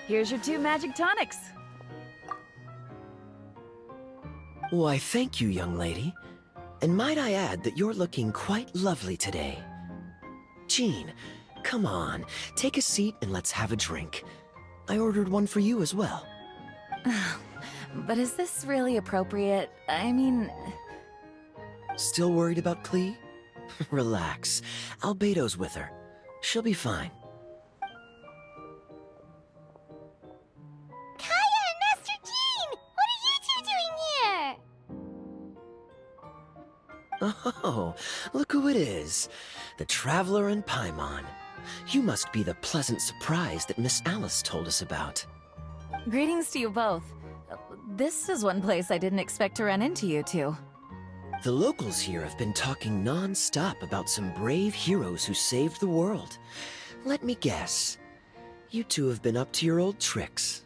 Here's your 2 magic tonics. Why, thank you, young lady. And might I add that you're looking quite lovely today. Jean, come on, take a seat and let's have a drink. I ordered one for you as well. But is this really appropriate? I mean... Still worried about Klee? Relax. Albedo's with her. She'll be fine. Kaya and Master Jean! What are you two doing here? Oh, look who it is. The Traveler and Paimon. You must be the pleasant surprise that Miss Alice told us about. Greetings to you both. This is one place I didn't expect to run into you two. The locals here have been talking non-stop about some brave heroes who saved the world. Let me guess. You two have been up to your old tricks.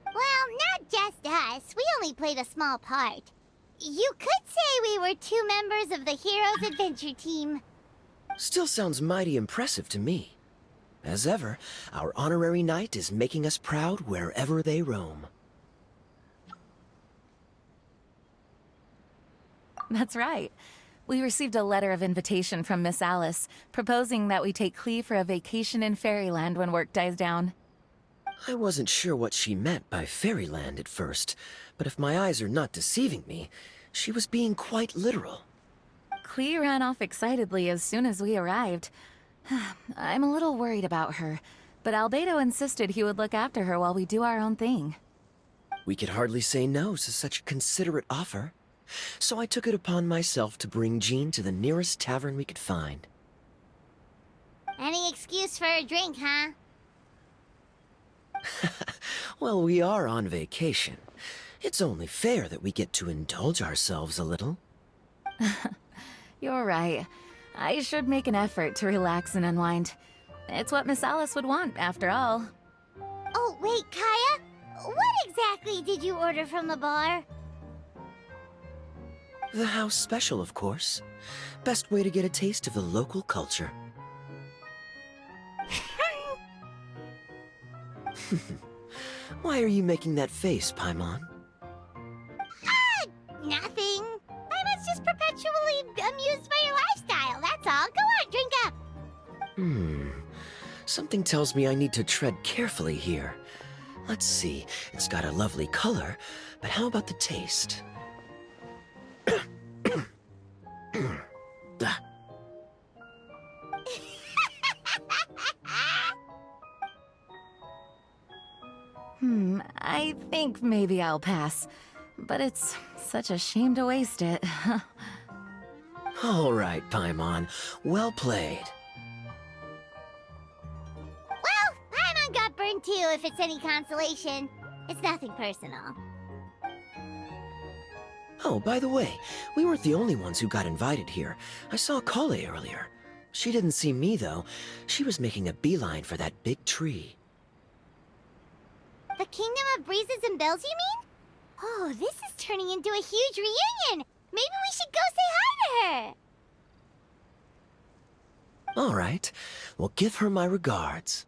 Well, not just us. We only played a small part. You could say we were 2 members of the Heroes Adventure Team. Still sounds mighty impressive to me. As ever, our honorary knight is making us proud wherever they roam. That's right. We received a letter of invitation from Miss Alice, proposing that we take Klee for a vacation in Fairyland when work dies down. I wasn't sure what she meant by Fairyland at first, but if my eyes are not deceiving me, she was being quite literal. Klee ran off excitedly as soon as we arrived. I'm a little worried about her, but Albedo insisted he would look after her while we do our own thing. We could hardly say no to such a considerate offer, so I took it upon myself to bring Jean to the nearest tavern we could find. Any excuse for a drink, huh? Well, we are on vacation. It's only fair that we get to indulge ourselves a little. You're right. I should make an effort to relax and unwind. It's what Miss Alice would want, after all. Oh, wait, Kaya? What exactly did you order from the bar? The house special, of course. Best way to get a taste of the local culture. Why are you making that face, Paimon? Nothing. I was just perpetually amused by your lifestyle, that's all. Go on, drink up. Something tells me I need to tread carefully here. Let's see, it's got a lovely color, but how about the taste? I think maybe I'll pass. But it's such a shame to waste it. All right, Paimon. Well played. Well, Paimon got burned too, if it's any consolation. It's nothing personal. Oh, by the way, we weren't the only ones who got invited here. I saw Kale earlier. She didn't see me, though. She was making a beeline for that big tree. The Kingdom of Breezes and Bells, you mean? Oh, this is turning into a huge reunion! Maybe we should go say hi to her! All right. Well, give her my regards.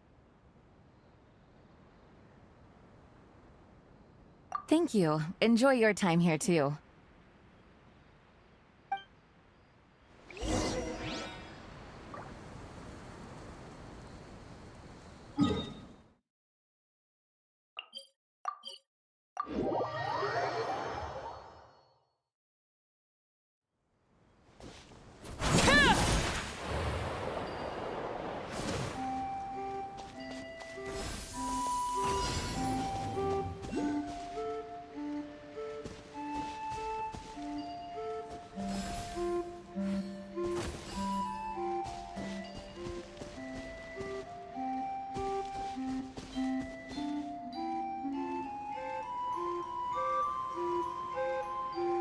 Thank you. Enjoy your time here, too.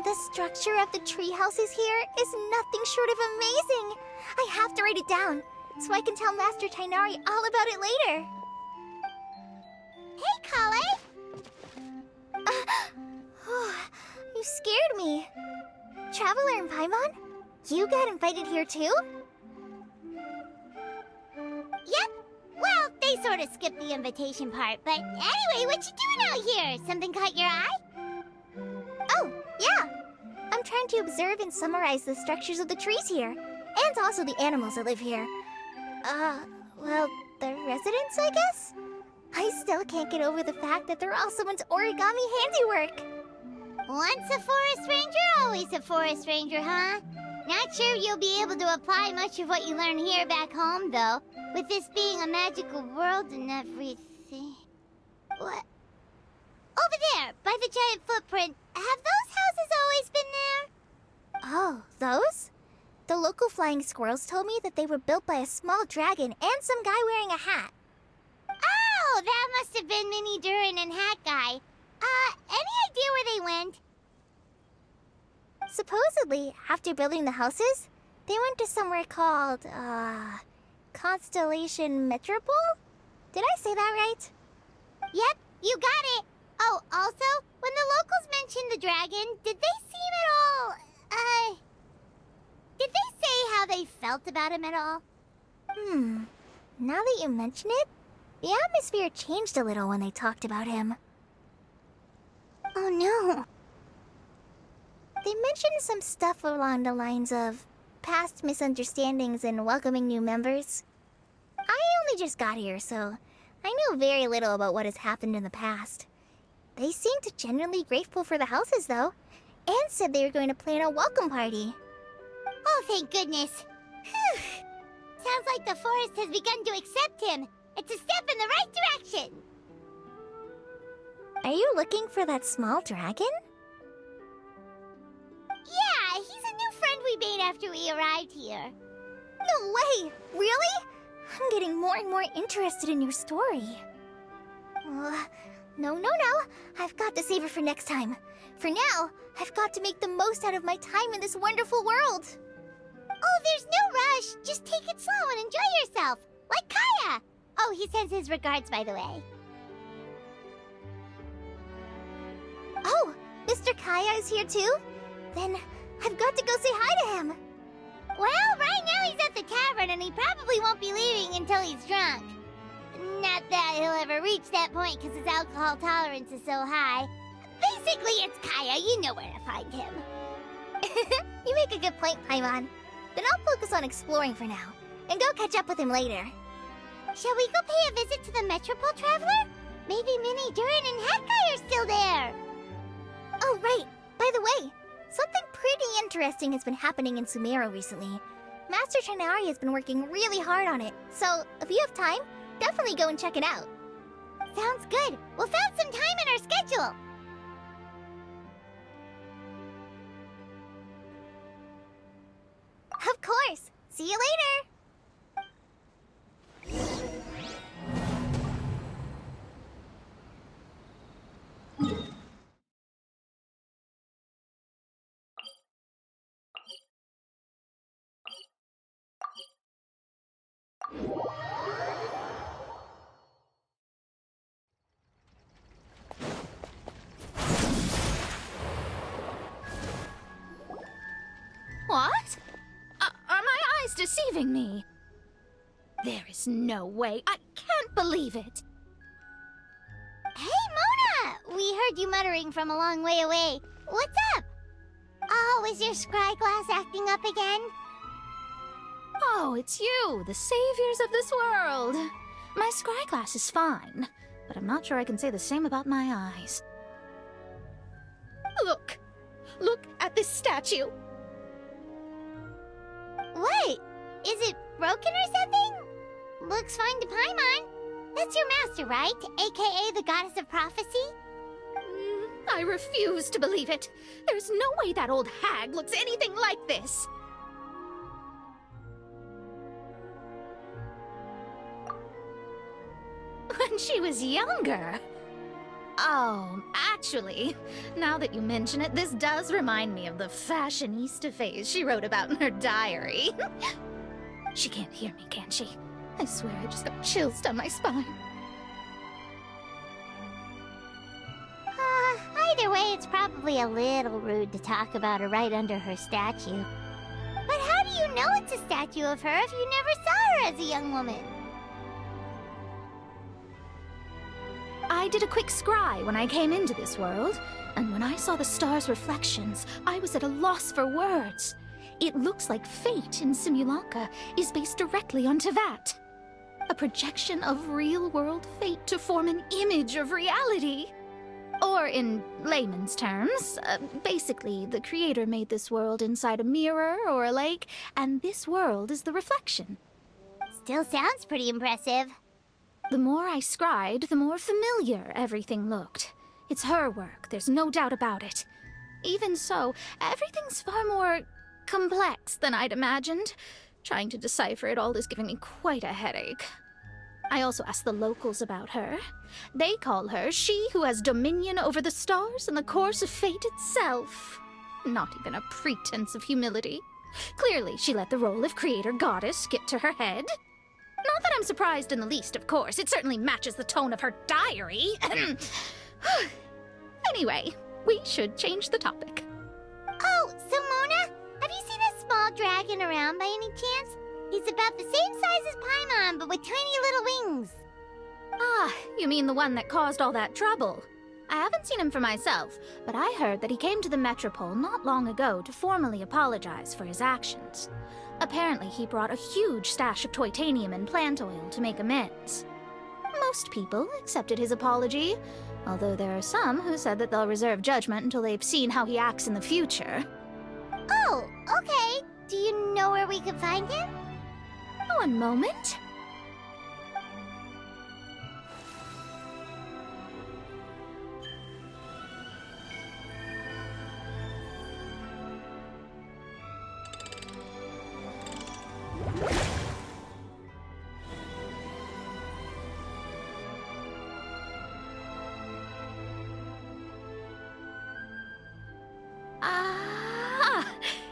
The structure of the tree houses here is nothing short of amazing. I have to write it down, so I can tell Master Tighnari all about it later. Hey, Kale! You scared me. Traveler and Paimon, you got invited here too? Yep. Well, they we sort of skipped the invitation part, but anyway, what you doing out here? Something caught your eye? Oh, yeah. I'm trying to observe and summarize the structures of the trees here, and also the animals that live here. Well, the residents, I guess? I still can't get over the fact that they're all someone's origami handiwork. Once a forest ranger, always a forest ranger, huh? Not sure you'll be able to apply much of what you learn here back home, though, with this being a magical world and everything. What? Over there, by the giant footprint, have those houses always been there? Oh, those? The local flying squirrels told me that they were built by a small dragon and some guy wearing a hat. Oh, that must have been Minnie Durin and Hat Guy. Any idea where they went? Supposedly, after building the houses, they went to somewhere called, Constellation Metropole? Did I say that right? Yep, you got it. Oh, also, when the locals mentioned the dragon, did they seem at all, did they say how they felt about him at all? Now that you mention it, the atmosphere changed a little when they talked about him. Oh no. They mentioned some stuff along the lines of past misunderstandings and welcoming new members. I only just got here, so I know very little about what has happened in the past. They seemed genuinely grateful for the houses, though, and said they were going to plan a welcome party. Oh, thank goodness. Whew. Sounds like the forest has begun to accept him. It's a step in the right direction. Are you looking for that small dragon? Yeah, he's a new friend we made after we arrived here. No way! Really? I'm getting more and more interested in your story. No. I've got to save it for next time. For now, I've got to make the most out of my time in this wonderful world. Oh, there's no rush. Just take it slow and enjoy yourself. Like Kaya. Oh, he sends his regards, by the way. Oh, Mr. Kaya is here too? Then I've got to go say hi to him. Well, right now he's at the tavern and he probably won't be leaving until he's drunk. Not that he'll ever reach that point because his alcohol tolerance is so high. Basically, it's Kaya. You know where to find him. You make a good point, Paimon. Then I'll focus on exploring for now, and go catch up with him later. Shall we go pay a visit to the Metropole Traveler? Maybe Minnie, Durin, and Hat Guy are still there. Oh, right. By the way, something pretty interesting has been happening in Sumeru recently. Master Tainari has been working really hard on it, so if you have time, definitely go and check it out. Sounds good. We'll find some time in our schedule. Of course. See you later. What? Are my eyes deceiving me? There is no way. I can't believe it. Hey, Mona! We heard you muttering from a long way away. What's up? Oh, is your scry glass acting up again? Oh, it's you, the saviors of this world. My scry glass is fine, but I'm not sure I can say the same about my eyes. Look! Look at this statue! What? Is it broken or something? Looks fine to Paimon. That's your master, right? AKA the goddess of prophecy? I refuse to believe it. There's no way that old hag looks anything like this. When she was younger. Oh, actually, now that you mention it, this does remind me of the fashionista phase she wrote about in her diary. She can't hear me, can she? I swear I just got chills down my spine. Either way, it's probably a little rude to talk about her right under her statue. But how do you know it's a statue of her if you never saw her as a young woman? I did a quick scry when I came into this world, and when I saw the stars' reflections, I was at a loss for words. It looks like fate in Simulanka is based directly on Tevat. A projection of real-world fate to form an image of reality. Or in layman's terms, basically, the creator made this world inside a mirror or a lake, and this world is the reflection. Still sounds pretty impressive. The more I scried, the more familiar everything looked. It's her work, there's no doubt about it. Even so, everything's far more complex than I'd imagined. Trying to decipher it all is giving me quite a headache. I also asked the locals about her. They call her she who has dominion over the stars and the course of fate itself. Not even a pretense of humility. Clearly, she let the role of creator goddess get to her head. Not that I'm surprised in the least, of course. It certainly matches the tone of her diary. Anyway, we should change the topic. Oh, so Mona, have you seen a small dragon around by any chance? He's about the same size as Paimon, but with tiny little wings. Ah, you mean the one that caused all that trouble? I haven't seen him for myself, but I heard that he came to the Metropole not long ago to formally apologize for his actions. Apparently, he brought a huge stash of Toitanium and plant oil to make amends. Most people accepted his apology, although there are some who said that they'll reserve judgment until they've seen how he acts in the future. Oh, okay. Do you know where we can find him? One moment.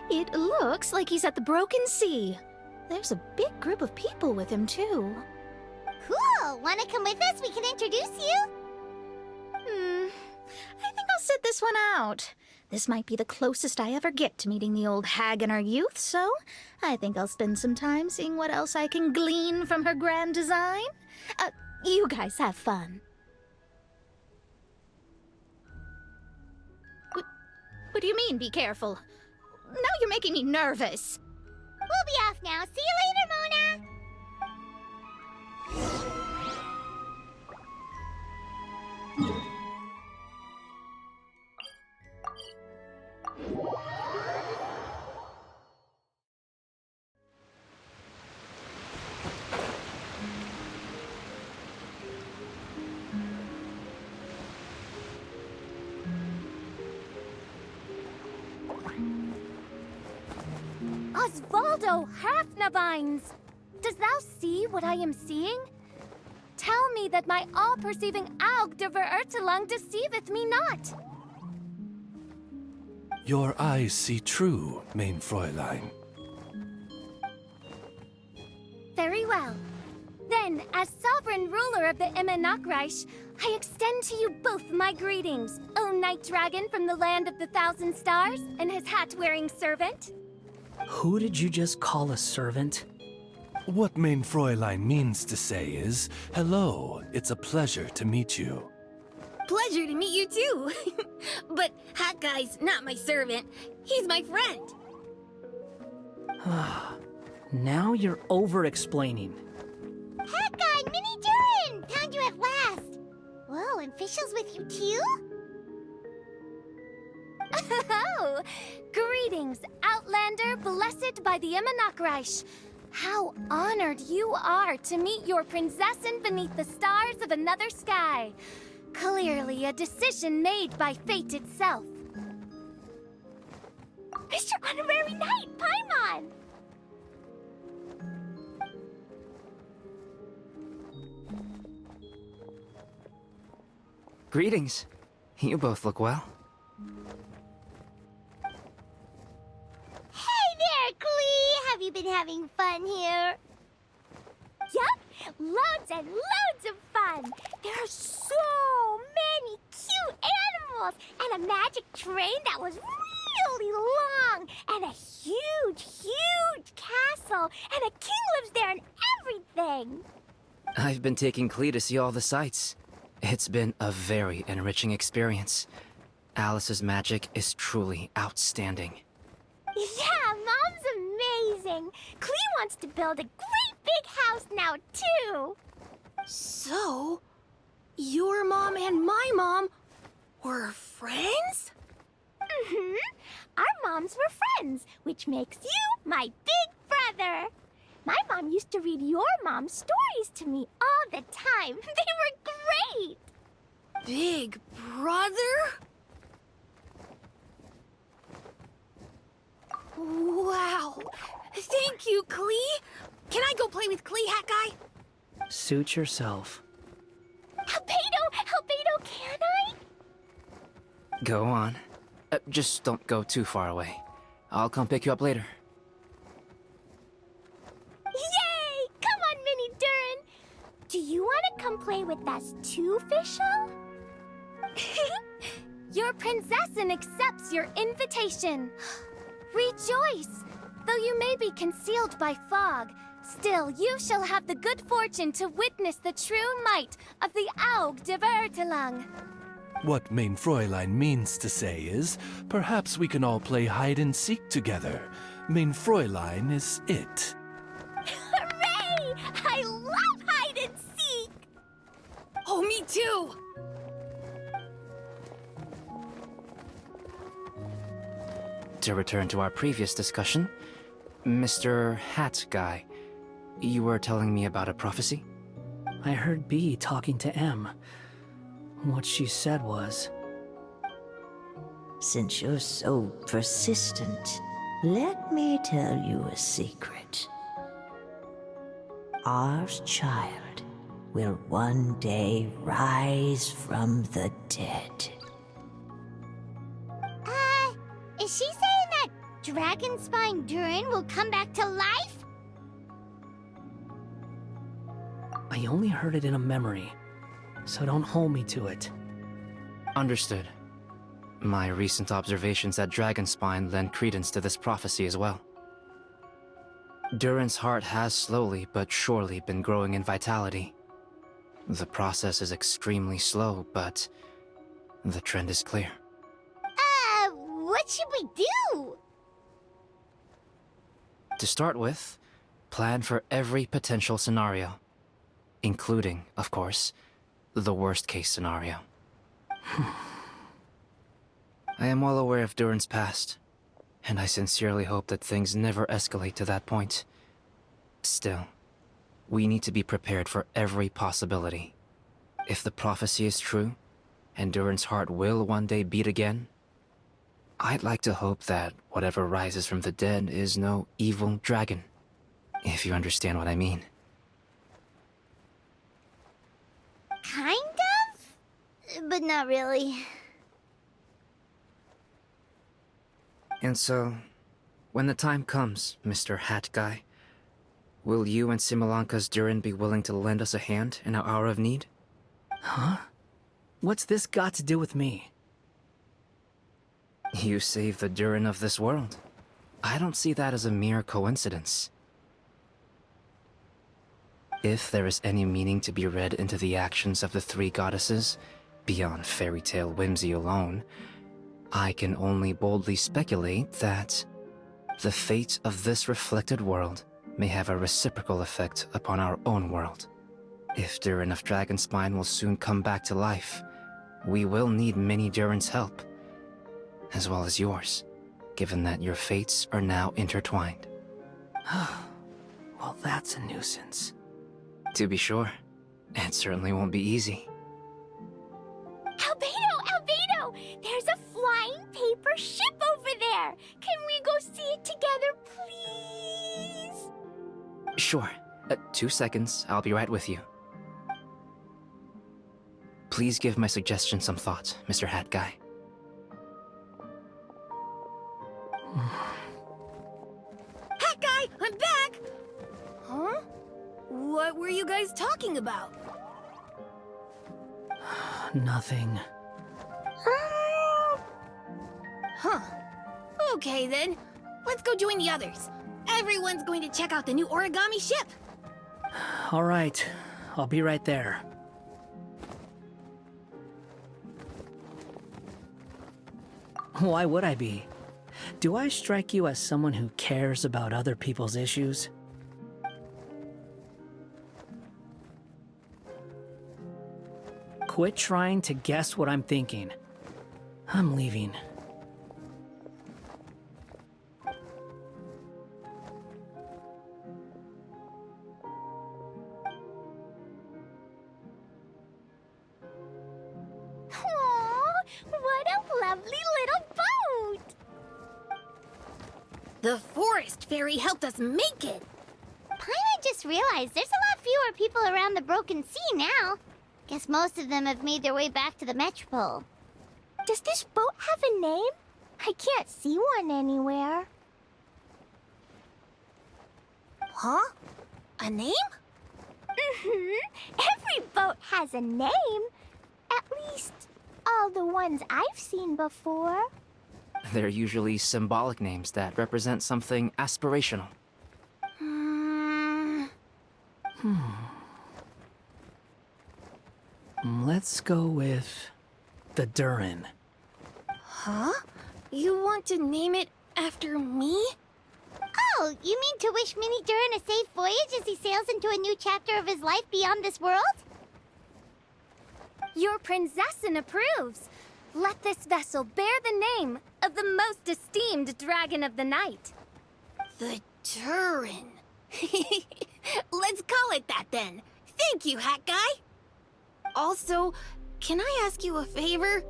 It looks like he's at the Broken Sea. There's a big group of people with him, too. Cool! Wanna come with us? We can introduce you? I think I'll sit this one out. This might be the closest I ever get to meeting the old hag in her youth, so I think I'll spend some time seeing what else I can glean from her grand design. You guys have fun. What do you mean, be careful? Now you're making me nervous. We'll be off now. See you later, Mona! Osvaldo Hafnavines! Dost thou see what I am seeing? Tell me that my all-perceiving Aug de Verurtelang deceiveth me not. Your eyes see true, mein Fräulein. Very well. Then, as sovereign ruler of the Immenachreich, I extend to you both my greetings, O Night Dragon from the land of the Thousand Stars, and his hat-wearing servant. Who did you just call a servant? What mein Fräulein means to say is, hello, it's a pleasure to meet you. Pleasure to meet you too. But Hat Guy's not my servant. He's my friend. Now you're over-explaining. Hat Guy, Mini Durin! Found you at last! Whoa, and Fischl's with you too? Oh! Greetings, Outlander blessed by the Immenachreich. How honored you are to meet your prinzessin beneath the stars of another sky. Clearly a decision made by fate itself. Mr. Honorary Knight, Paimon! Greetings. You both look well. Hey there, Klee! Have you been having fun here? Yup! Loads and loads of fun! There are so many cute animals! And a magic train that was really long! And a huge, huge castle! And a king lives there and everything! I've been taking Klee to see all the sights. It's been a very enriching experience. Alice's magic is truly outstanding. Yeah, Mom's amazing. Clee wants to build a great big house now, too. So, your mom and my mom were friends? Mm-hmm. Our moms were friends, which makes you my big brother. My mom used to read your mom's stories to me all the time. They were great. Big brother? Wow. Thank you, Klee. Can I go play with Klee, Hat Guy? Suit yourself. Albedo, can I? Go on. Just don't go too far away. I'll come pick you up later. Yay! Come on, Mini Durin. Do you want to come play with us too, Fischl? Your princessin accepts your invitation. Rejoice! Though you may be concealed by fog, still you shall have the good fortune to witness the true might of the Aug de Vertelang. What Mein Fräulein means to say is, perhaps we can all play hide-and-seek together. Mein Fräulein is it. Hooray! I love hide and seek! Oh, me too! To return to our previous discussion, Mr. Hat Guy, you were telling me about a prophecy? I heard B talking to M. What she said was, Since you're so persistent, let me tell you a secret. Our child will one day rise from the dead. Is she saying that Dragonspine Durin will come back to life? I only heard it in a memory, so don't hold me to it. Understood. My recent observations at Dragonspine lend credence to this prophecy as well. Durin's heart has slowly but surely been growing in vitality. The process is extremely slow, but the trend is clear. What should we do? To start with, plan for every potential scenario, including, of course, the worst-case scenario. I am well aware of Durin's past, and I sincerely hope that things never escalate to that point. Still, we need to be prepared for every possibility. If the prophecy is true, and Durin's heart will one day beat again, I'd like to hope that whatever rises from the dead is no evil dragon, if you understand what I mean. Kind of? But not really. And so, when the time comes, Mr. Hat Guy, will you and Simolanka's Durin be willing to lend us a hand in our hour of need? Huh? What's this got to do with me? You saved the Durin of this world. I don't see that as a mere coincidence. If there is any meaning to be read into the actions of the three goddesses, beyond fairy tale whimsy alone, I can only boldly speculate that the fate of this reflected world may have a reciprocal effect upon our own world. If Durin of Dragonspine will soon come back to life, we will need many Durin's help, as well as yours, given that your fates are now intertwined. Well, that's a nuisance. To be sure, it certainly won't be easy. Albedo! There's a flying paper ship over there! Can we go see it together, please? Sure. 2 seconds, I'll be right with you. Please give my suggestion some thought, Mr. Hat Guy. Hat Guy, I'm back! Huh? What were you guys talking about? Nothing. Huh. Okay then. Let's go join the others. Everyone's going to check out the new origami ship. All right, I'll be right there. Why would I be? Do I strike you as someone who cares about other people's issues? Quit trying to guess what I'm thinking. I'm leaving. What a lovely little boat! The forest fairy helped us make it. Paimon just realized there's a lot fewer people around the Broken Sea now. Guess most of them have made their way back to the Metropole. Does this boat have a name? I can't see one anywhere. Huh? A name? Every boat has a name. At least, all the ones I've seen before. They're usually symbolic names that represent something aspirational. Let's go with the Durin. Huh? You want to name it after me? Oh, you mean to wish Mini Durin a safe voyage as he sails into a new chapter of his life beyond this world? Your princessin approves. Let this vessel bear the name of the most esteemed dragon of the night. The Durin. Let's call it that then. Thank you, Hat Guy. Also, can I ask you a favor?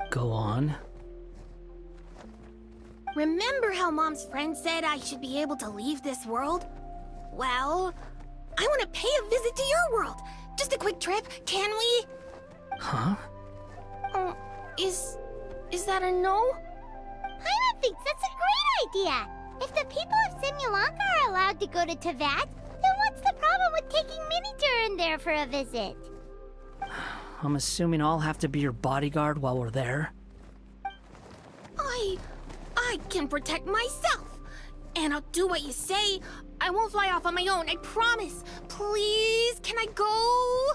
Go on. Remember how Mom's friend said I should be able to leave this world? Well, I want to pay a visit to your world. Just a quick trip, can we? Huh? Is that a no? Paimon thinks that's a great idea. If the people of Simulanka are allowed to go to Teyvat, then what's the problem with taking Mini Durin there for a visit? I'm assuming I'll have to be your bodyguard while we're there. I can protect myself. And I'll do what you say. I won't fly off on my own, I promise. Please, can I go?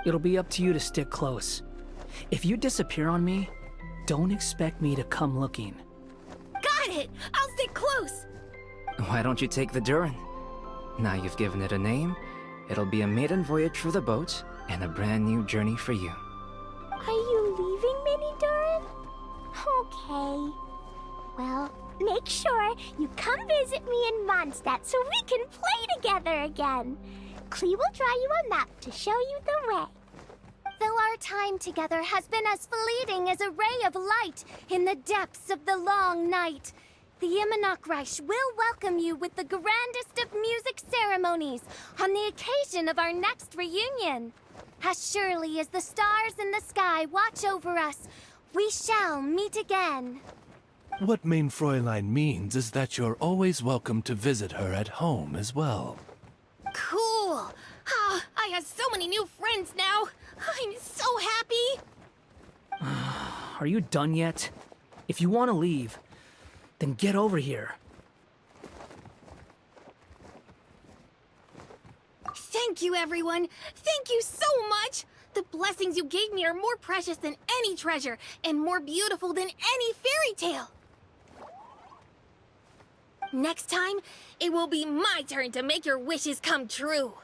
It'll be up to you to stick close. If you disappear on me, don't expect me to come looking. Got it! I'll stick close! Why don't you take the Durin? Now you've given it a name, it'll be a maiden voyage for the boat and a brand new journey for you. Are you leaving, Mini Durin? Okay. Well, make sure you come visit me in Mondstadt so we can play together again. Klee will draw you a map to show you the way. Though our time together has been as fleeting as a ray of light in the depths of the long night, the Immonokreich will welcome you with the grandest of music ceremonies on the occasion of our next reunion. As surely as the stars in the sky watch over us, we shall meet again. What Main Fräulein means is that you're always welcome to visit her at home as well. Cool! I have so many new friends now! I'm so happy! Are you done yet? If you want to leave, then get over here. Thank you, everyone! Thank you so much! The blessings you gave me are more precious than any treasure, and more beautiful than any fairy tale! Next time, it will be my turn to make your wishes come true!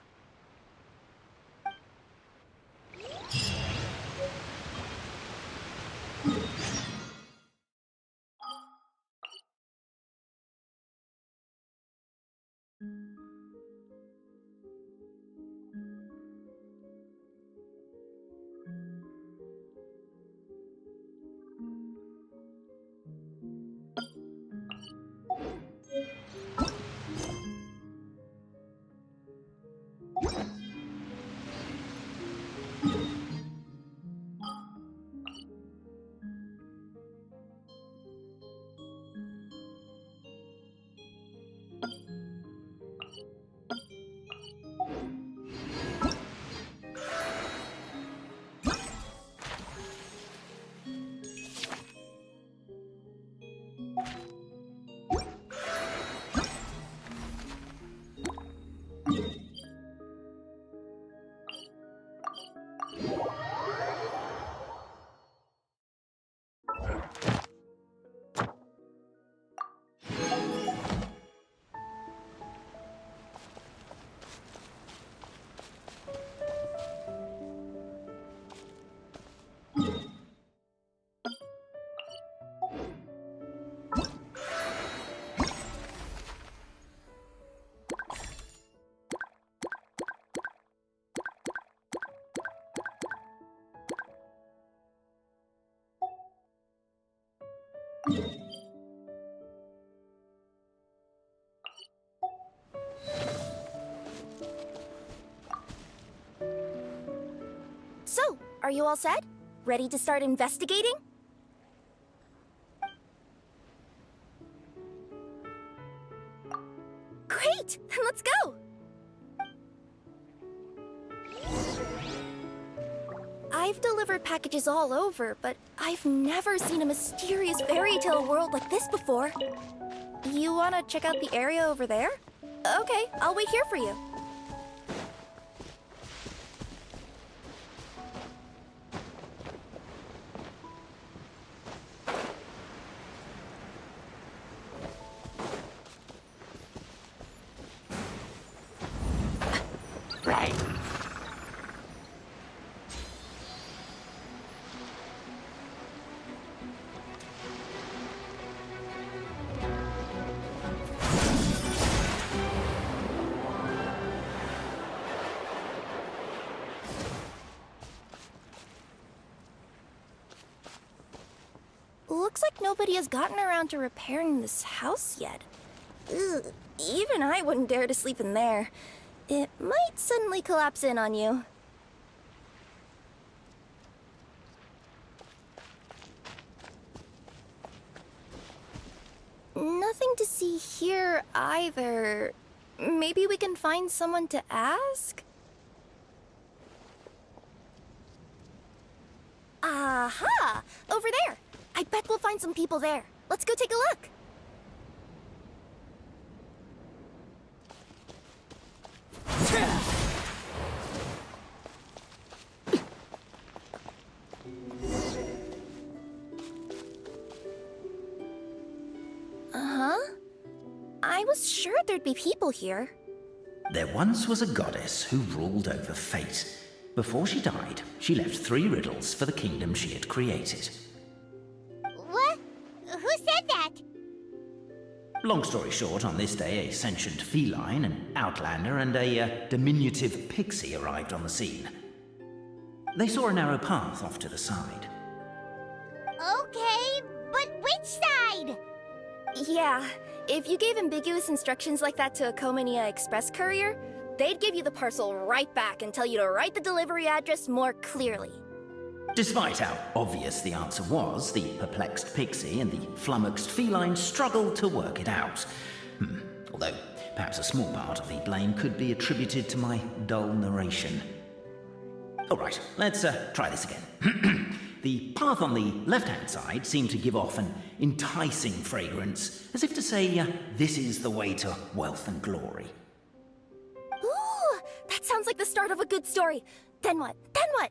So, are you all set? Ready to start investigating? Great! Then let's go! I've delivered packages all over, but I've never seen a mysterious fairy tale world like this before. You wanna check out the area over there? Okay, I'll wait here for you. Looks like nobody has gotten around to repairing this house yet. Ugh, even I wouldn't dare to sleep in there. It might suddenly collapse in on you. Nothing to see here either. Maybe we can find someone to ask? Aha! Over there! I bet we'll find some people there. Let's go take a look. Uh-huh. I was sure there'd be people here. There once was a goddess who ruled over fate. Before she died, she left 3 riddles for the kingdom she had created. What? Who said that? Long story short, on this day, a sentient feline, an outlander, and a diminutive pixie arrived on the scene. They saw a narrow path off to the side. Okay, but which side? Yeah, if you gave ambiguous instructions like that to a Comania Express courier, they'd give you the parcel right back and tell you to write the delivery address more clearly. Despite how obvious the answer was, the perplexed pixie and the flummoxed feline struggled to work it out. Although, perhaps a small part of the blame could be attributed to my dull narration. Alright, let's try this again. The path on the left-hand side seemed to give off an enticing fragrance, as if to say, this is the way to wealth and glory. Ooh, that sounds like the start of a good story. Then what? Then what?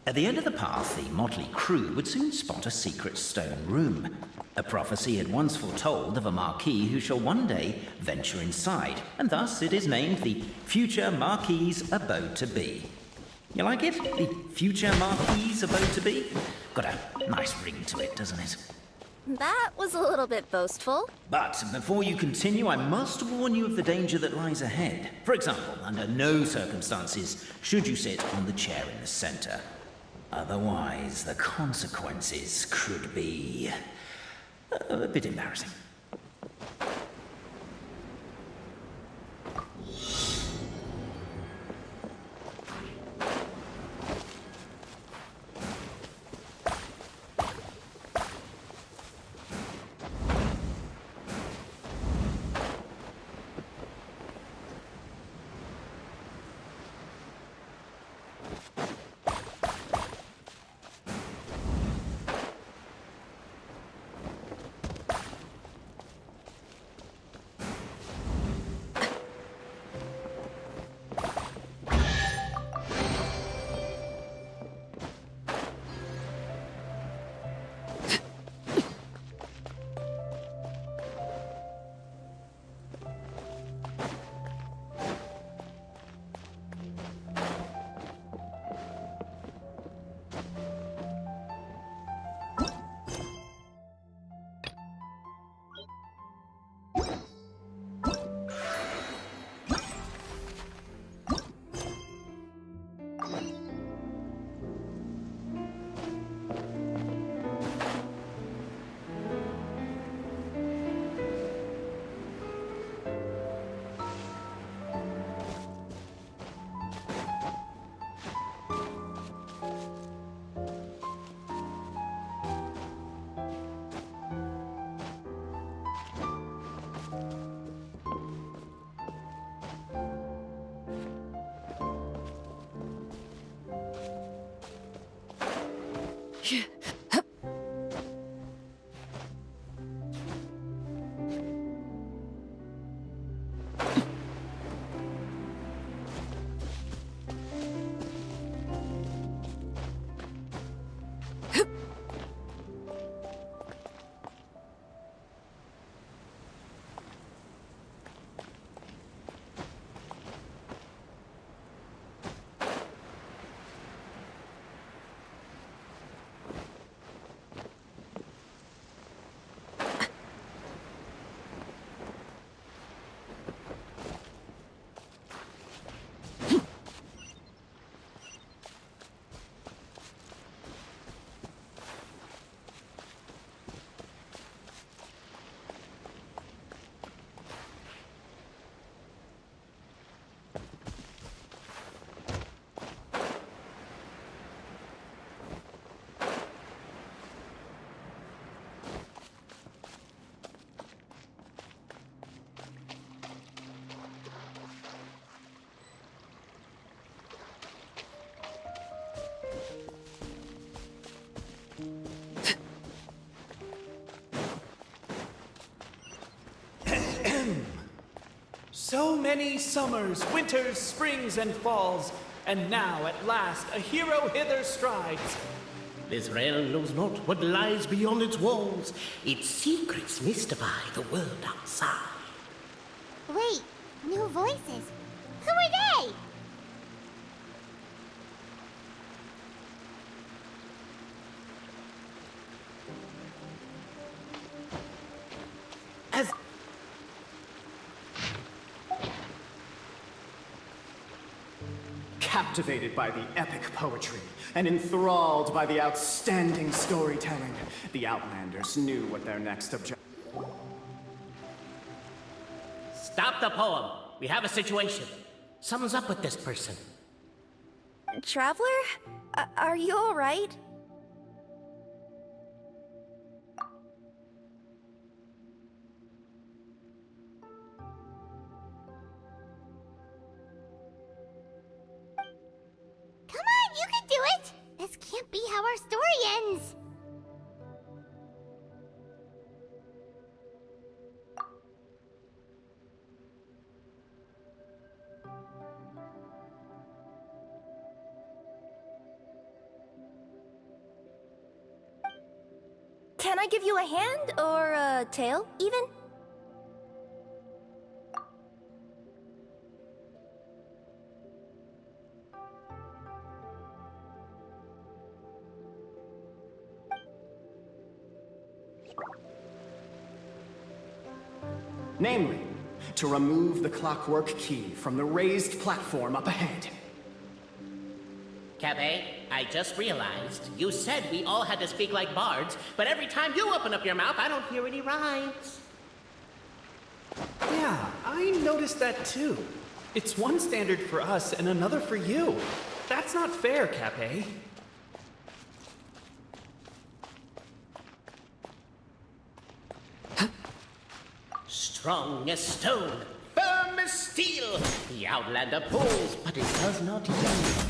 At the end of the path, the motley crew would soon spot a secret stone room. A prophecy had once foretold of a Marquis who shall one day venture inside, and thus it is named the future Marquis's Abode to Be. You like it? The future Marquis's Abode to Be? Got a nice ring to it, doesn't it? That was a little bit boastful. But before you continue, I must warn you of the danger that lies ahead. For example, under no circumstances should you sit on the chair in the center. Otherwise, the consequences could be a bit embarrassing. So many summers, winters, springs, and falls, and now at last a hero hither strides. This realm knows not what lies beyond its walls. Its secrets mystify the world outside. Wait, new voices. Who are they? As Captivated by the epic poetry and enthralled by the outstanding storytelling, the Outlanders knew what their next objective. Stop the poem. We have a situation. Something's up with this person. Traveler? Are you alright? Come on, you can do it! This can't be how our story ends! Can I give you a hand, or a tail, even? Namely, to remove the clockwork key from the raised platform up ahead. Cabe, I just realized you said we all had to speak like bards, but every time you open up your mouth, I don't hear any rhymes. Yeah, I noticed that too. It's one standard for us and another for you. That's not fair, Cape. Strong as stone, firm as steel. The Outlander pulls, but it does not yield.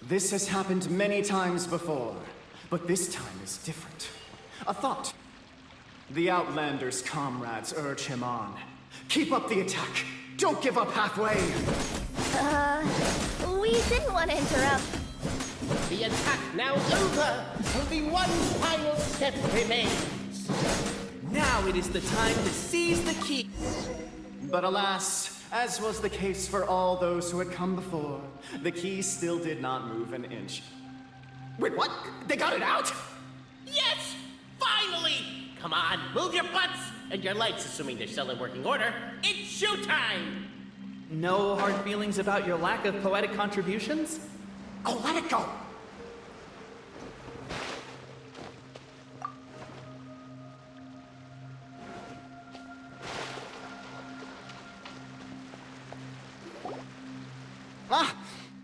This has happened many times before, but this time is different. A thought. The Outlander's comrades urge him on. Keep up the attack. Don't give up halfway. We didn't want to interrupt. The attack now over. Only one final step remains. Now it is the time to seize the key. But alas, as was the case for all those who had come before, the key still did not move an inch. Wait, what? They got it out? Yes! Finally! Come on, move your butts! And your lights, assuming they're still in working order. It's showtime! No hard feelings about your lack of poetic contributions? Oh, let it go!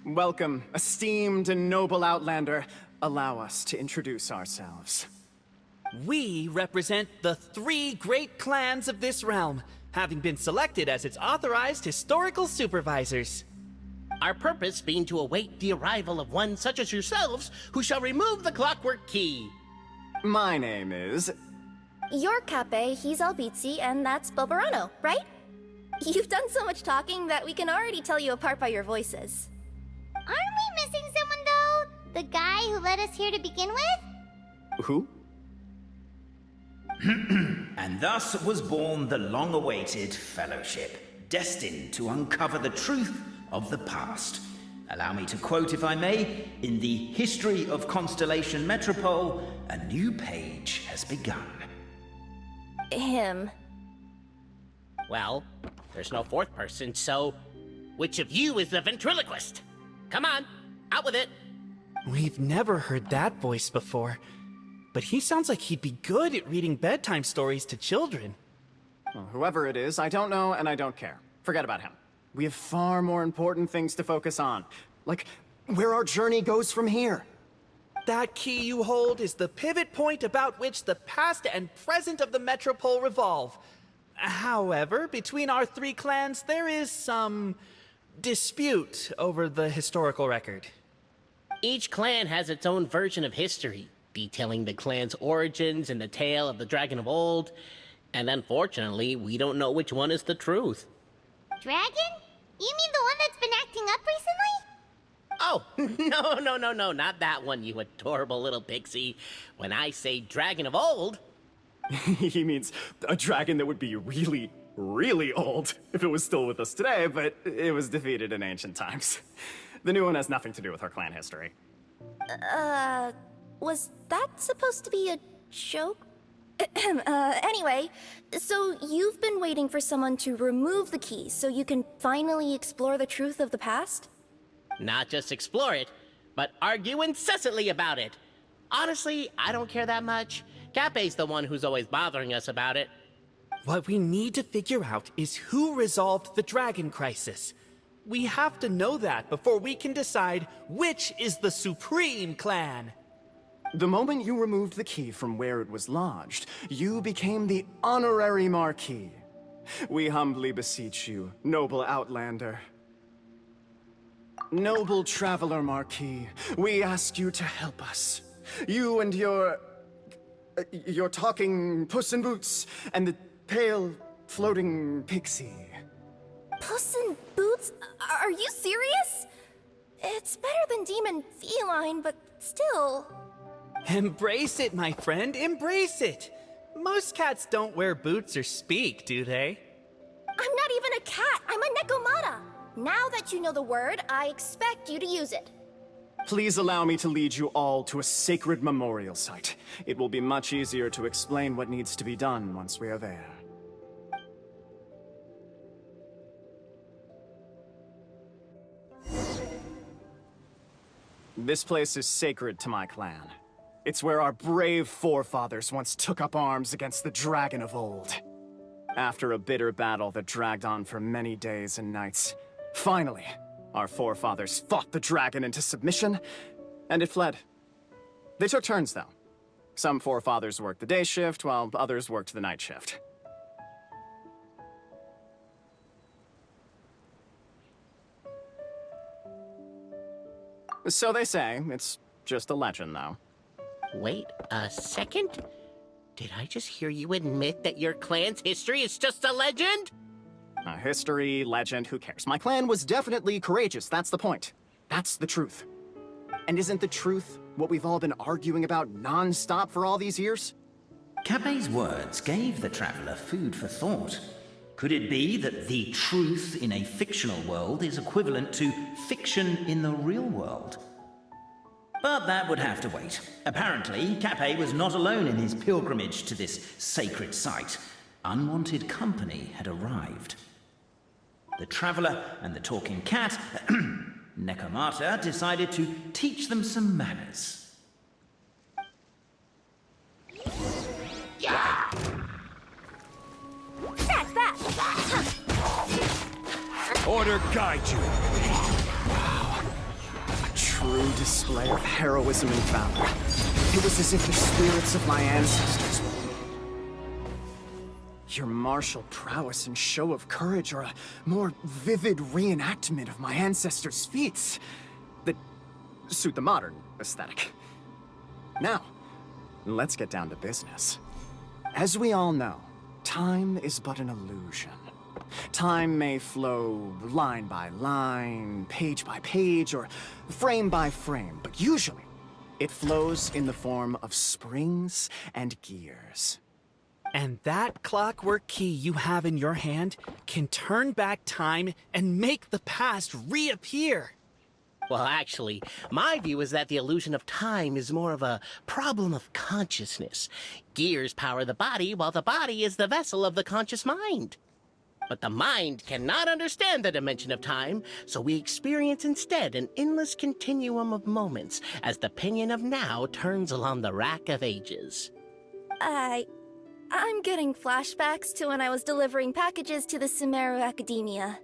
Welcome, esteemed and noble Outlander. Allow us to introduce ourselves. We represent the 3 great clans of this realm, having been selected as its authorized historical supervisors. Our purpose being to await the arrival of one such as yourselves, who shall remove the clockwork key. My name is... You're Cape, he's Albizzi, and that's Bobarano, right? You've done so much talking that we can already tell you apart by your voices. Aren't we missing someone, though? The guy who led us here to begin with? Who? And thus was born the long-awaited fellowship, destined to uncover the truth of the past. Allow me to quote, if I may, in the history of Constellation Metropole, a new page has begun. Him. Well, there's no fourth person, so which of you is the ventriloquist? Come on, out with it. We've never heard that voice before, but he sounds like he'd be good at reading bedtime stories to children. Well, whoever it is, I don't know and I don't care. Forget about him. We have far more important things to focus on, like where our journey goes from here. That key you hold is the pivot point about which the past and present of the Metropole revolve. However, between our 3 clans, there is some dispute over the historical record. Each clan has its own version of history, detailing the clan's origins and the tale of the Dragon of Old, and unfortunately, we don't know which one is the truth. Dragon? You mean the one that's been acting up recently? Oh, no, not that one, you adorable little pixie. When I say dragon of old... He means a dragon that would be really, really old if it was still with us today, but it was defeated in ancient times. The new one has nothing to do with our clan history. Was that supposed to be a joke? Anyway, so you've been waiting for someone to remove the key so you can finally explore the truth of the past? Not just explore it, but argue incessantly about it. Honestly, I don't care that much. Cape's the one who's always bothering us about it. What we need to figure out is who resolved the dragon crisis. We have to know that before we can decide which is the supreme clan. The moment you removed the key from where it was lodged, you became the honorary Marquis. We humbly beseech you, noble Outlander. Noble Traveler Marquis, we ask you to help us. You and your talking Puss in Boots and the pale floating pixie. Puss in Boots? Are you serious? It's better than demon feline, but still... Embrace it, my friend, embrace it! Most cats don't wear boots or speak, do they? I'm not even a cat, I'm a Nekomata! Now that you know the word, I expect you to use it. Please allow me to lead you all to a sacred memorial site. It will be much easier to explain what needs to be done once we are there. This place is sacred to my clan. It's where our brave forefathers once took up arms against the dragon of old. After a bitter battle that dragged on for many days and nights, finally, our forefathers fought the dragon into submission, and it fled. They took turns, though. Some forefathers worked the day shift, while others worked the night shift. So they say. It's just a legend, though. Wait a second? Did I just hear you admit that your clan's history is just a legend? History, legend, who cares? My clan was definitely courageous, that's the point. That's the truth. And isn't the truth what we've all been arguing about non-stop for all these years? Cape's words gave the traveler food for thought. Could it be that the truth in a fictional world is equivalent to fiction in the real world? But that would have to wait. Apparently, Cape was not alone in his pilgrimage to this sacred site. Unwanted company had arrived. The traveler and the talking cat, Nekomata, decided to teach them some manners. Yeah! That's that! Order guide you. True display of heroism and valor. It was as if the spirits of my ancestors... Your martial prowess and show of courage are a more vivid reenactment of my ancestors' feats that suit the modern aesthetic. Now, let's get down to business. As we all know, time is but an illusion. Time may flow line by line, page by page, or frame by frame, but usually it flows in the form of springs and gears. And that clockwork key you have in your hand can turn back time and make the past reappear. Well, actually, my view is that the illusion of time is more of a problem of consciousness. Gears power the body, while the body is the vessel of the conscious mind. But the mind cannot understand the dimension of time, so we experience instead an endless continuum of moments as the pinion of now turns along the rack of ages. I'm getting flashbacks to when I was delivering packages to the Sumeru Academia.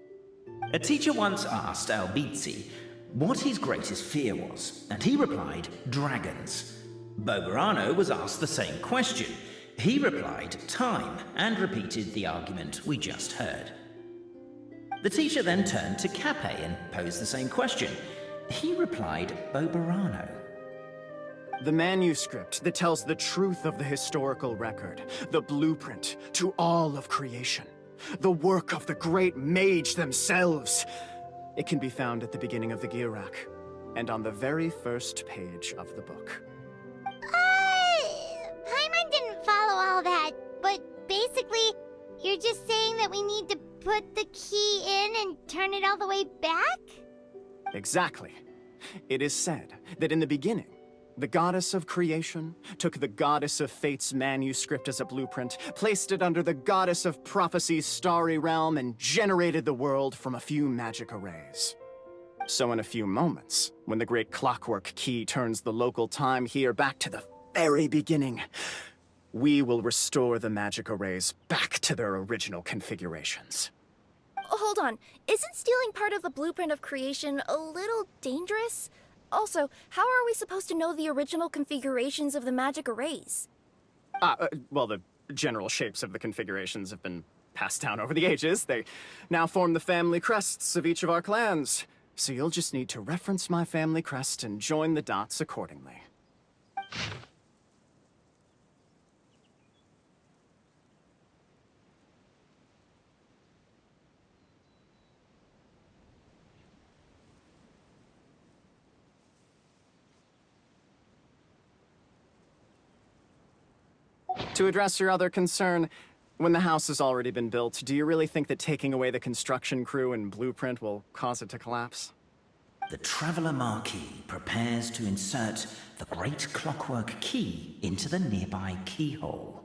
A teacher once asked Albizzi what his greatest fear was, and he replied, dragons. Boberano was asked the same question. He replied, time, and repeated the argument we just heard. The teacher then turned to Cape and posed the same question. He replied, Boberano. The manuscript that tells the truth of the historical record, the blueprint to all of creation. the work of the great mage themselves. It can be found at the beginning of the Girak, and on the very first page of the book. Paimon didn't follow all that, but basically, you're just saying that we need to put the key in and turn it all the way back? Exactly. It is said that in the beginning, the goddess of creation took the goddess of fate's manuscript as a blueprint, placed it under the goddess of prophecy's starry realm, and generated the world from a few magic arrays. So in a few moments, when the great clockwork key turns the local time here back to the very beginning, we will restore the magic arrays back to their original configurations. Hold on, isn't stealing part of the blueprint of creation a little dangerous? Also, how are we supposed to know the original configurations of the magic arrays? Well, the general shapes of the configurations have been passed down over the ages. They now form the family crests of each of our clans. So you'll just need to reference my family crest and join the dots accordingly. To address your other concern, when the house has already been built, do you really think that taking away the construction crew and blueprint will cause it to collapse? The Traveler Marquis prepares to insert the great clockwork key into the nearby keyhole.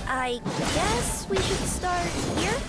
I guess we should start here?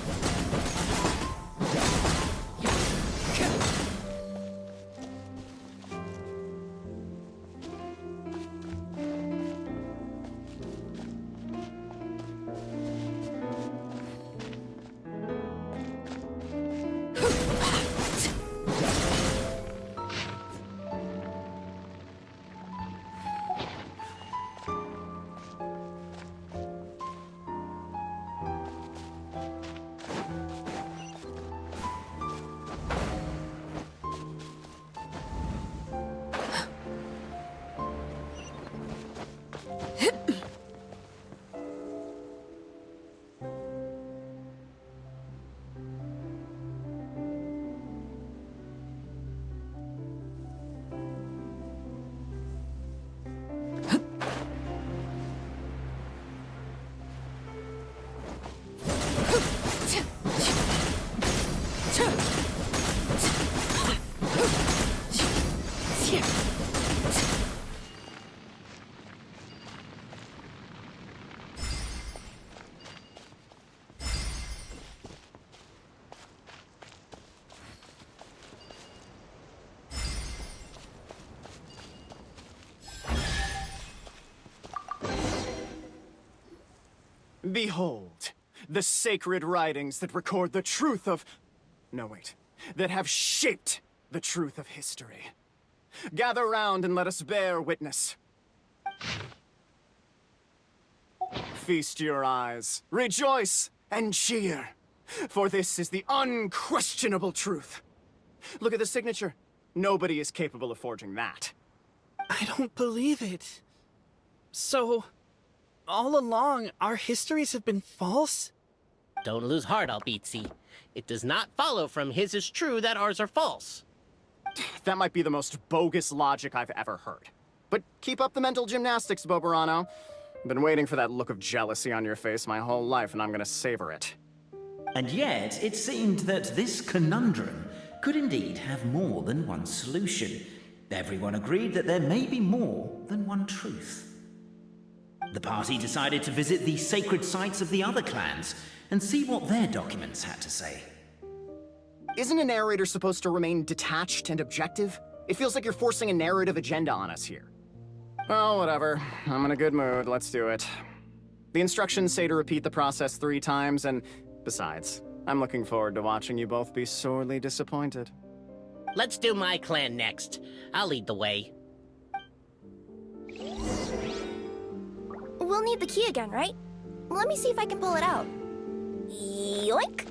Behold, the sacred writings that record the truth of... No, wait. That have shaped the truth of history. Gather round and let us bear witness. Feast your eyes, rejoice, and cheer. For this is the unquestionable truth. Look at the signature. Nobody is capable of forging that. I don't believe it. So, all along, our histories have been false? Don't lose heart, Albizzi. It does not follow from his is true that ours are false. That might be the most bogus logic I've ever heard. But keep up the mental gymnastics, Boberano. I've been waiting for that look of jealousy on your face my whole life, and I'm gonna savor it. And yet, it seemed that this conundrum could indeed have more than one solution. Everyone agreed that there may be more than one truth. The party decided to visit the sacred sites of the other clans and see what their documents had to say. Isn't a narrator supposed to remain detached and objective? It feels like you're forcing a narrative agenda on us here. Well, whatever. I'm in a good mood. Let's do it. The instructions say to repeat the process 3 times, and Besides, I'm looking forward to watching you both be sorely disappointed. Let's do my clan next. I'll lead the way. We'll need the key again, right? Let me see if I can pull it out. Yoink!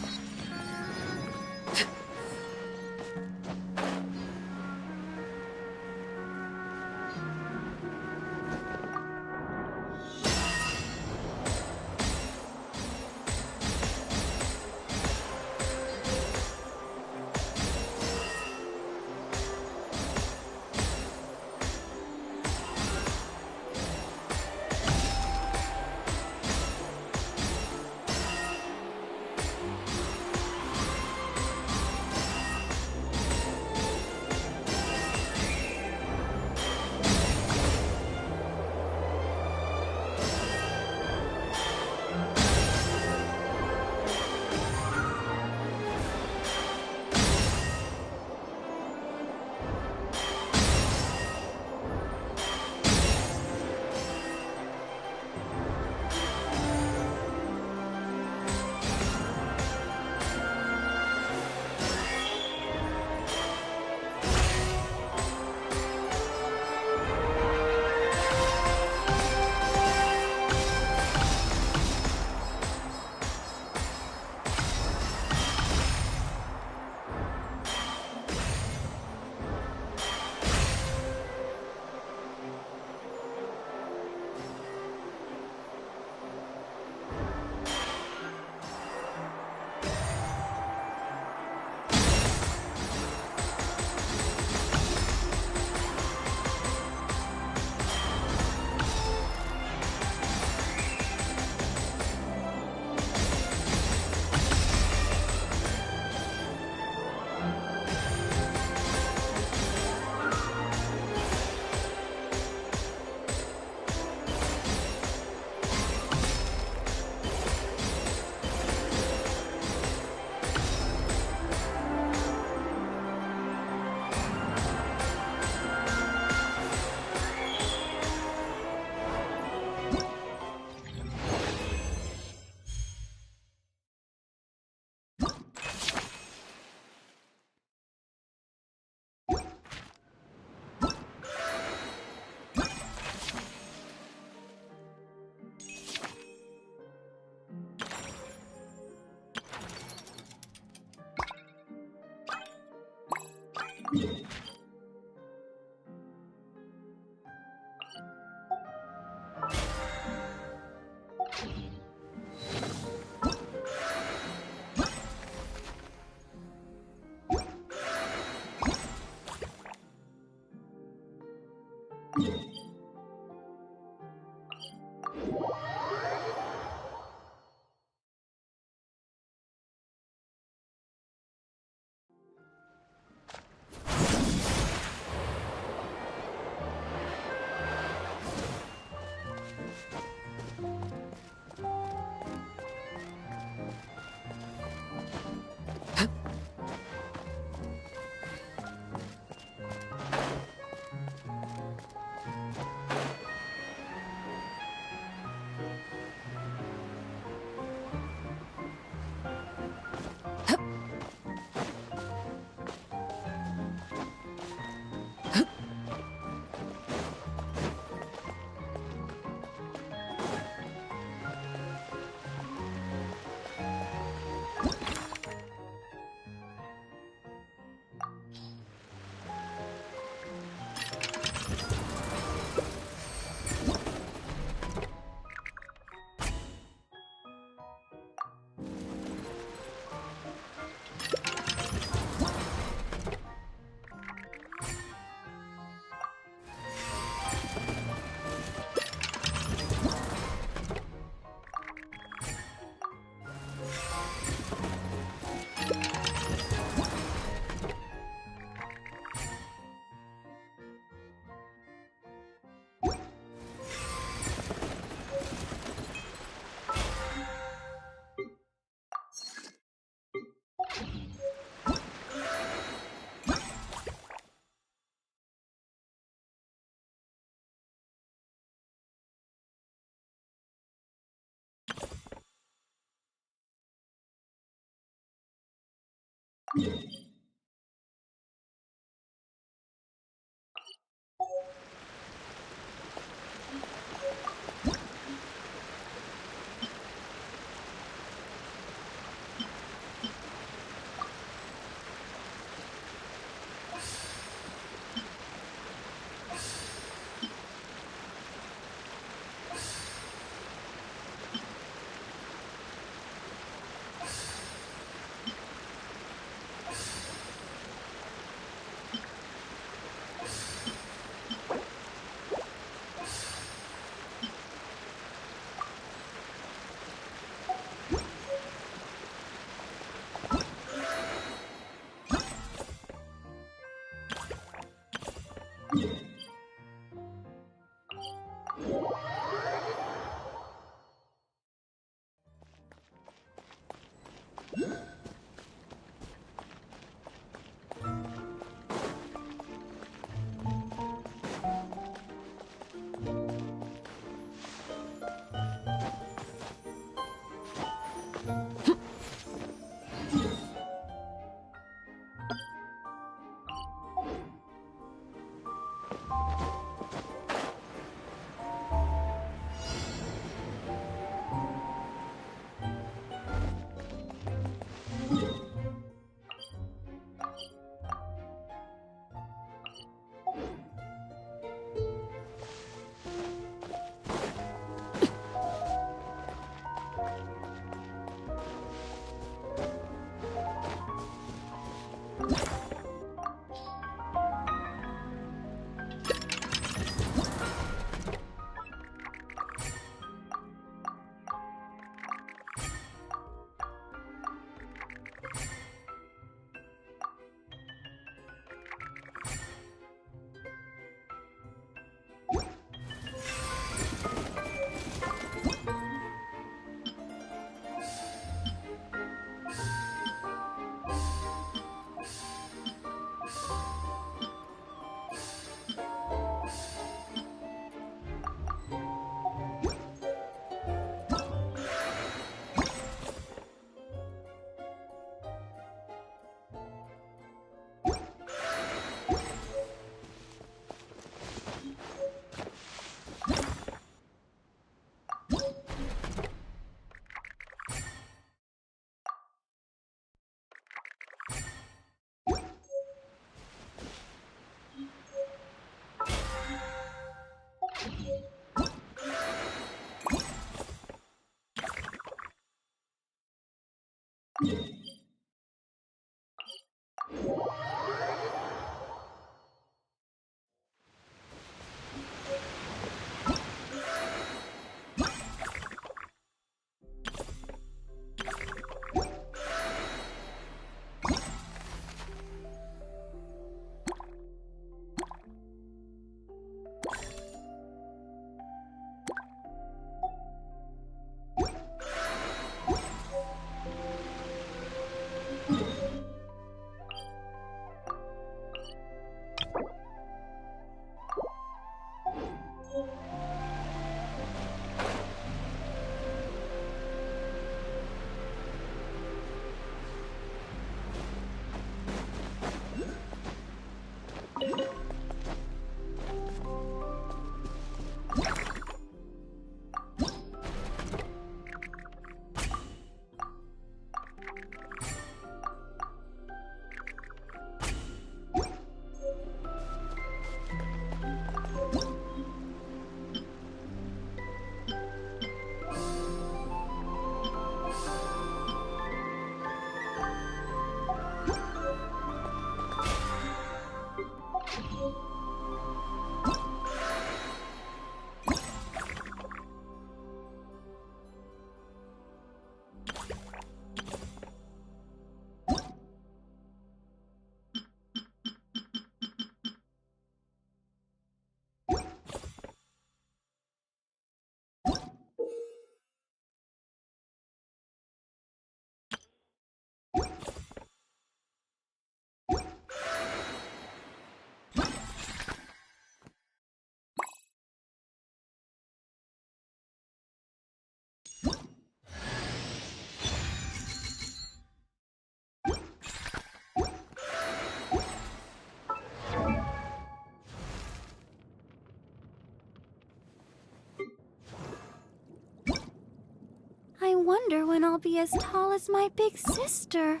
wonder when I'll be as tall as my big sister.